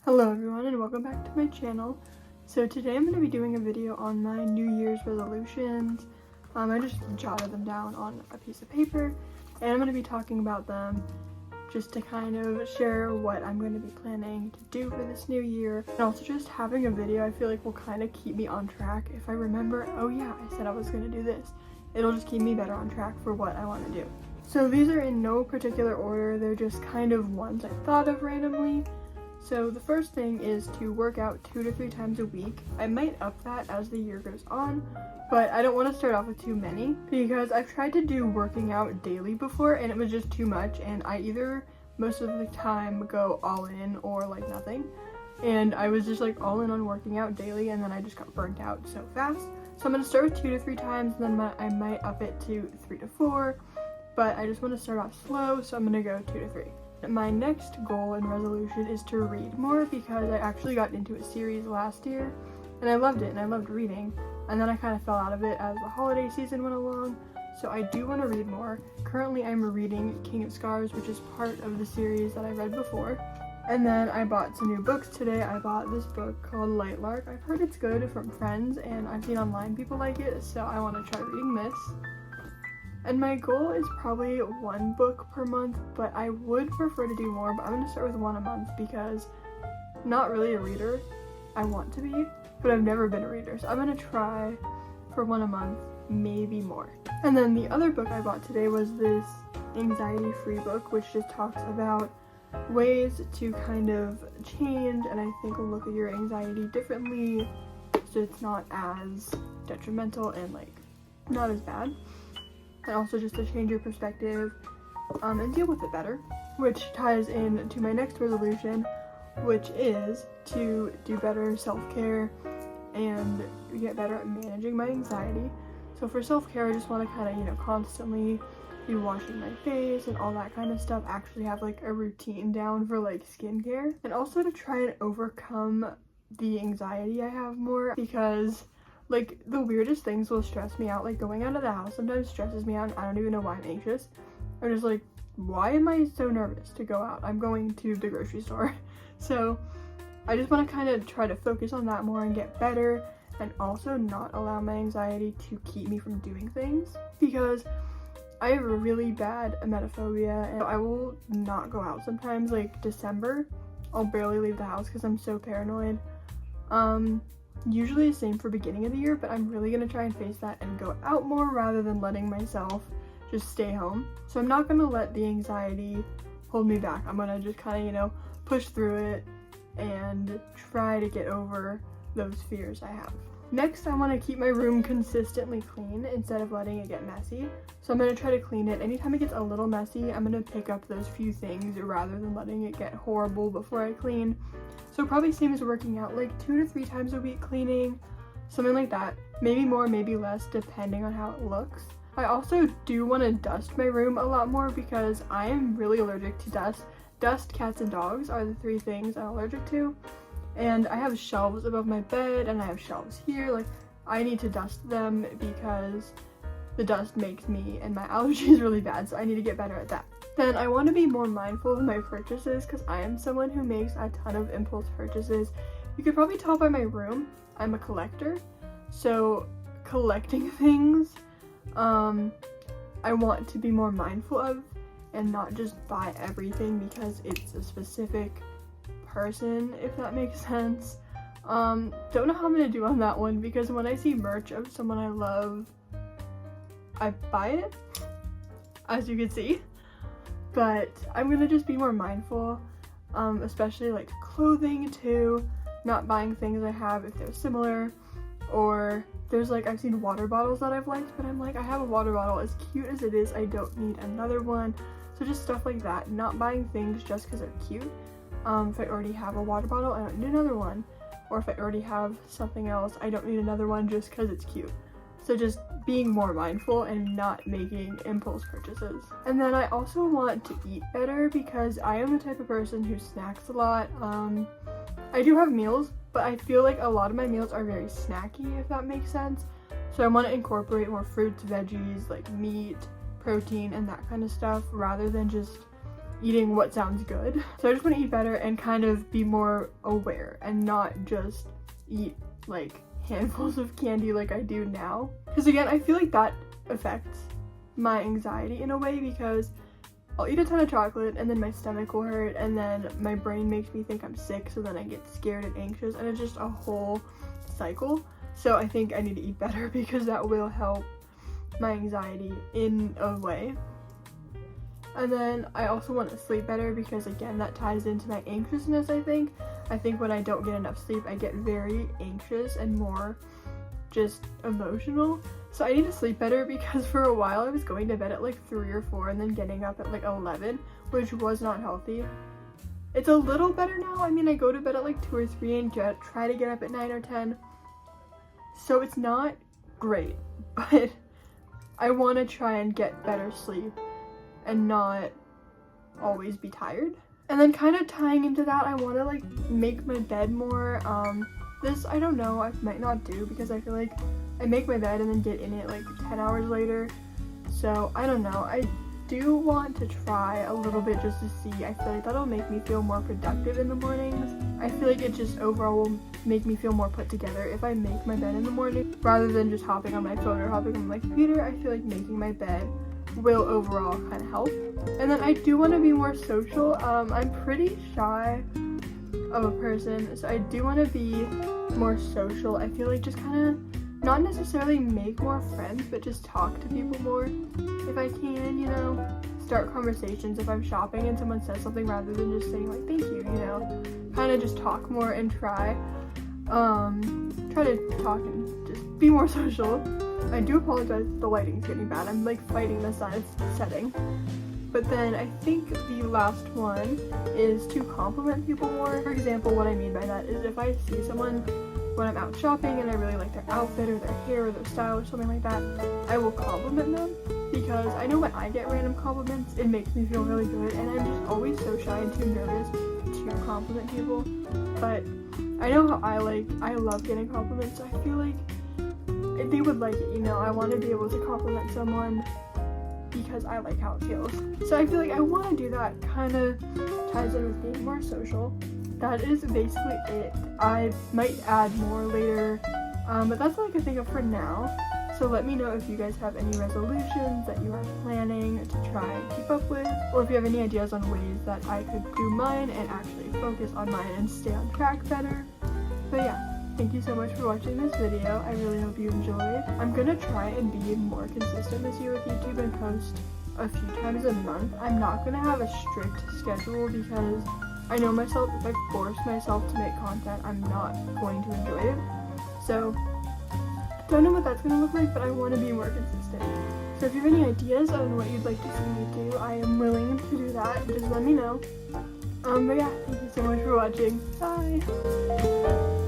Hello everyone and welcome back to my channel. So today I'm going to be doing a video on my New Year's resolutions. I just jotted them down on a piece of paper and I'm going to be talking about them just to kind of share what I'm going to be planning to do for this new year. And also just having a video I feel like will kind of keep me on track. If I remember, oh yeah, I said I was going to do this. It'll just keep me better on track for what I want to do. So these are in no particular order, they're just kind of ones I thought of randomly. So the first thing is to work out 2 to 3 times a week. I might up that as the year goes on, but I don't want to start off with too many because I've tried to do working out daily before and it was just too much, and I either most of the time go all in or like nothing. And I was just like all in on working out daily and then I just got burnt out so fast. So I'm going to start with 2 to 3 times, and then I might up it to 3 to 4, but I just want to start off slow, so I'm going to go 2 to 3. My next goal and resolution is to read more because I actually got into a series last year and I loved it and I loved reading, and then I kind of fell out of it as the holiday season went along, so I do want to read more. Currently I'm reading King of Scars, which is part of the series that I read before, and then I bought some new books today. I bought this book called Lightlark. I've heard it's good from friends and I've seen online people like it, so I want to try reading this. And my goal is probably 1 book per month, but I would prefer to do more, but I'm going to start with 1 a month because I'm not really a reader. I want to be, but I've never been a reader, so I'm going to try for 1 a month, maybe more. And then the other book I bought today was this anxiety-free book, which just talks about ways to kind of change and I think look at your anxiety differently so it's not as detrimental and like not as bad. And also just to change your perspective and deal with it better, which ties in to my next resolution, which is to do better self-care and get better at managing my anxiety. So for self-care, I just want to kind of, constantly be washing my face and all that kind of stuff, actually have like a routine down for like skincare, and also to try and overcome the anxiety I have more, because like the weirdest things will stress me out. Like going out of the house sometimes stresses me out and I don't even know why I'm anxious. I'm just like, why am I so nervous to go out? I'm going to the grocery store. So I just want to kind of try to focus on that more and get better, and also not allow my anxiety to keep me from doing things, because I have a really bad emetophobia and I will not go out sometimes. Like December, I'll barely leave the house because I'm so paranoid. Usually the same for beginning of the year, but I'm really going to try and face that and go out more rather than letting myself just stay home. So I'm not going to let the anxiety hold me back. I'm going to just kind of, push through it and try to get over those fears I have. Next, I want to keep my room consistently clean instead of letting it get messy. So I'm going to try to clean it. Anytime it gets a little messy, I'm going to pick up those few things rather than letting it get horrible before I clean. So probably same as working out, like 2 to 3 times a week cleaning, something like that. Maybe more, maybe less, depending on how it looks. I also do want to dust my room a lot more because I am really allergic to dust. Dust, cats, and dogs are the 3 things I'm allergic to. And I have shelves above my bed and I have shelves here. Like, I need to dust them because the dust makes me and my allergies really bad, so I need to get better at that. Then I want to be more mindful of my purchases because I am someone who makes a ton of impulse purchases. You could probably tell by my room, I'm a collector. So collecting things, I want to be more mindful of and not just buy everything because it's a specific person, if that makes sense. Don't know how I'm gonna do on that one because when I see merch of someone I love, I buy it, as you can see. But I'm gonna just be more mindful, especially like clothing too, not buying things I have if they're similar, or there's like, I've seen water bottles that I've liked, but I'm like, I have a water bottle, as cute as it is, I don't need another one. So just stuff like that, not buying things just because they're cute. If I already have a water bottle, I don't need another one. Or if I already have something else, I don't need another one just because it's cute. So just being more mindful and not making impulse purchases. And then I also want to eat better because I am the type of person who snacks a lot. I do have meals, but I feel like a lot of my meals are very snacky, if that makes sense. So I want to incorporate more fruits, veggies, like meat, protein, and that kind of stuff rather than just eating what sounds good. So I just want to eat better and kind of be more aware and not just eat like handfuls of candy like I do now. Because again, I feel like that affects my anxiety in a way, because I'll eat a ton of chocolate and then my stomach will hurt and then my brain makes me think I'm sick, so then I get scared and anxious, and it's just a whole cycle. So I think I need to eat better because that will help my anxiety in a way. And then I also want to sleep better because again, that ties into my anxiousness. I think when I don't get enough sleep, I get very anxious and more just emotional. So I need to sleep better, because for a while I was going to bed at like 3 or 4 and then getting up at like 11, which was not healthy. It's a little better now. I mean, I go to bed at like 2 or 3 and try to get up at 9 or 10. So it's not great, but I want to try and get better sleep and not always be tired. And then kind of tying into that, I want to like make my bed more. This, I don't know, I might not do, because I feel like I make my bed and then get in it like 10 hours later. So I don't know. I do want to try a little bit just to see. I feel like that'll make me feel more productive in the mornings. I feel like it just overall will make me feel more put together if I make my bed in the morning rather than just hopping on my phone or hopping on my computer. I feel like making my bed will overall kind of help. And then I do want to be more social. I'm pretty shy of a person, so I do want to be more social. I feel like just kind of not necessarily make more friends, but just talk to people more if I can, you know, start conversations if I'm shopping and someone says something, rather than just saying like thank you, you know, kind of just talk more and try to talk and just be more social. I do apologize if the lighting's getting bad. I'm like fighting the sun, it's setting. But then I think the last one is to compliment people more. For example, what I mean by that is if I see someone when I'm out shopping and I really like their outfit or their hair or their style or something like that, I will compliment them, because I know when I get random compliments, it makes me feel really good, and I'm just always so shy and too nervous to compliment people. But I know how I love getting compliments, so I feel like they would like it, you know. I want to be able to compliment someone because I like how it feels. So I feel like I want to do that. Kind of ties in with being more social. That is basically it. I might add more later, but that's all I can think of for now. So let me know if you guys have any resolutions that you are planning to try and keep up with, or if you have any ideas on ways that I could do mine and actually focus on mine and stay on track better. But yeah, thank you so much for watching this video. I really hope you enjoyed. I'm gonna try and be more consistent this year with YouTube and post a few times a month. I'm not gonna have a strict schedule, because I know myself, if I force myself to make content, I'm not going to enjoy it. So don't know what that's gonna look like, but I want to be more consistent. So if you have any ideas on what you'd like to see me do, I am willing to do that. Just let me know. But yeah, thank you so much for watching. Bye!